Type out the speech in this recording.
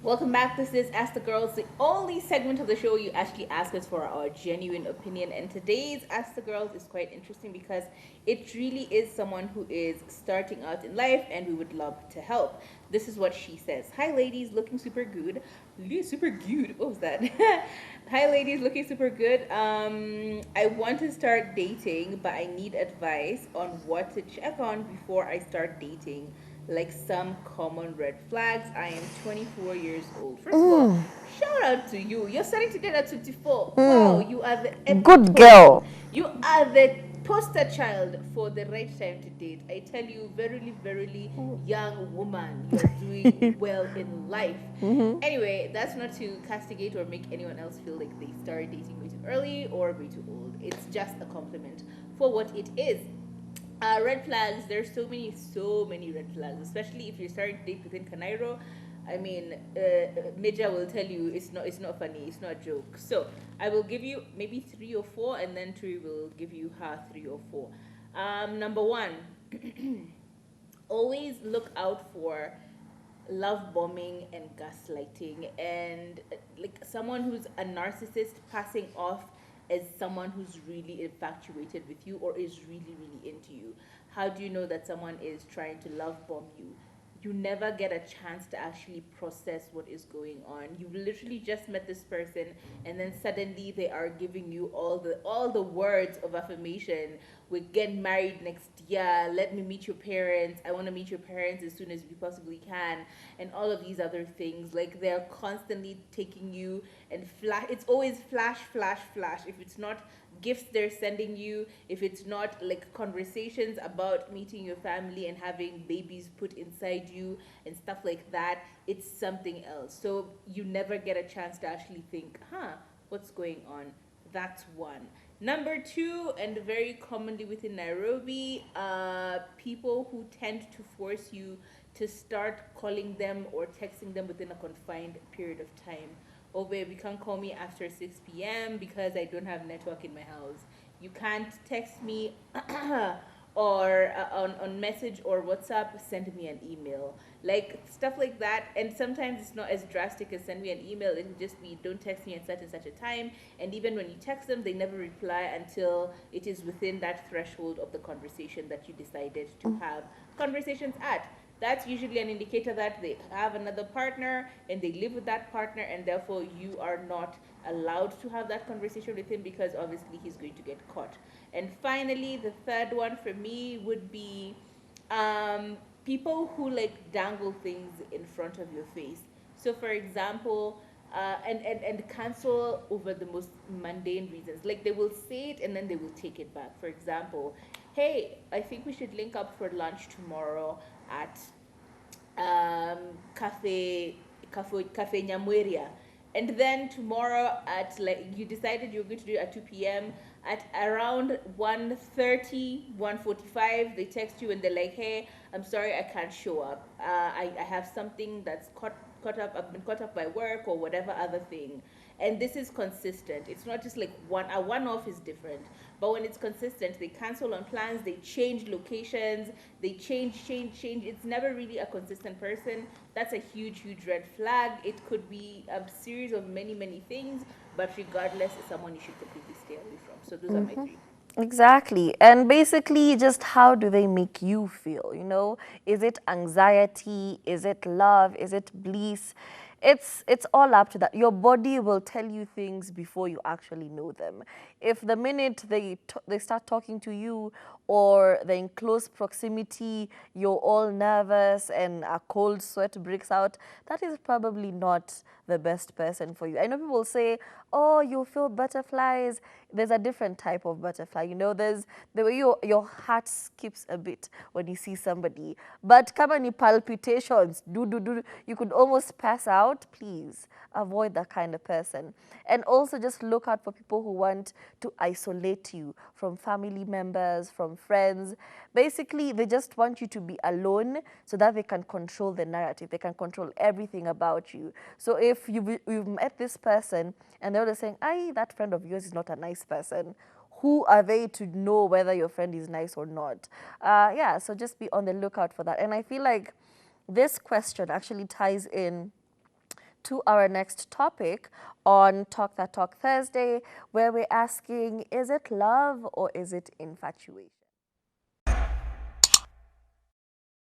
Welcome back. This is Ask the Girls, the only segment of the show you actually ask us for our genuine opinion. And today's Ask the Girls is quite interesting because it really is someone who is starting out in life and we would love to help. This is what she says. Hi, ladies, looking super good. Super good. What was that? Hi, ladies, looking super good. I want to start dating, but I need advice on what to check on before I start dating, like some common red flags. I am 24 years old. First of all, shout out to you. You're starting to get at 24. Wow, you are the Good epitome. girl. You are the poster child for the right time to date. I tell you, verily, verily, young woman, you're doing well in life. Anyway, that's not to castigate or make anyone else feel like they started dating way too early or way too old. It's just a compliment for what it is. Red flags. There's so many red flags, especially if you're starting to date within Canairo. I mean, Meja will tell you it's not funny, it's not a joke. So I will give you maybe three or four, and then Turi will give you her three or four. Number one, always look out for love bombing and gaslighting, and like someone who's a narcissist passing off as someone who's really infatuated with you or is really into you. How do you know that someone is trying to love bomb you? You never get a chance to actually process what is going on. You literally just met this person, and then suddenly they are giving you all the words of affirmation. We're getting married next year. Let me meet your parents. I want to meet your parents as soon as we possibly can, and all of these other things. Like they're constantly taking you and flash. It's always flash, flash, flash. If it's not gifts they're sending you, if it's not like conversations about meeting your family and having babies put inside you and stuff like that, it's something else. So you never get a chance to actually think, what's going on? That's one. Number two, and very commonly within Nairobi, people who tend to force you to start calling them or texting them within a confined period of time. Oh, babe, you can't call me after 6 p.m. because I don't have network in my house. You can't text me or on message or WhatsApp, send me an email. Like stuff like that. And sometimes it's not as drastic as send me an email. It'll just be don't text me at such and such a time. And even when you text them, they never reply until it is within that threshold of the conversation that you decided to have conversations at. That's usually an indicator that they have another partner and they live with that partner, and therefore you are not allowed to have that conversation with him because obviously he's going to get caught. And finally, the third one for me would be people who like dangle things in front of your face. So, for example, and cancel over the most mundane reasons. Like they will say it and then they will take it back. For example, hey, I think we should link up for lunch tomorrow at um, Cafe Nyamweria. And then tomorrow at like you decided you were going to do it at 2 p.m. At around 1:30, 1:45, they text you and they're like, hey, I'm sorry I can't show up. I have something that's caught up. I've been caught up by work or whatever other thing. And this is consistent. It's not just like a one off is different. But when it's consistent, they cancel on plans, they change locations, they change. It's never really a consistent person. That's a huge red flag. It could be a series of many things, but regardless, it's someone you should completely stay away from. So those are my three. Exactly. And basically, just how do they make you feel? Is it anxiety? Is it love? Is it bliss? It's all up to that. Your body will tell you things before you actually know them. If the minute they start talking to you or they're in close proximity, you're all nervous and a cold sweat breaks out, that is probably not the best person for you. I know people say, oh, you feel butterflies. There's a different type of butterfly. There's the way your heart skips a bit when you see somebody. But kama ni palpitations, you could almost pass out. Please avoid that kind of person. And also just look out for people who want to isolate you from family members, from friends. Basically, they just want you to be alone so that they can control the narrative. They can control everything about you. So if you've met this person and they're saying, "Ay, that friend of yours is not a nice person," who are they to know whether your friend is nice or not? Yeah, so just be on the lookout for that. And I feel like this question actually ties in to our next topic on Talk That Talk Thursday, where we're asking, is it love or is it infatuation?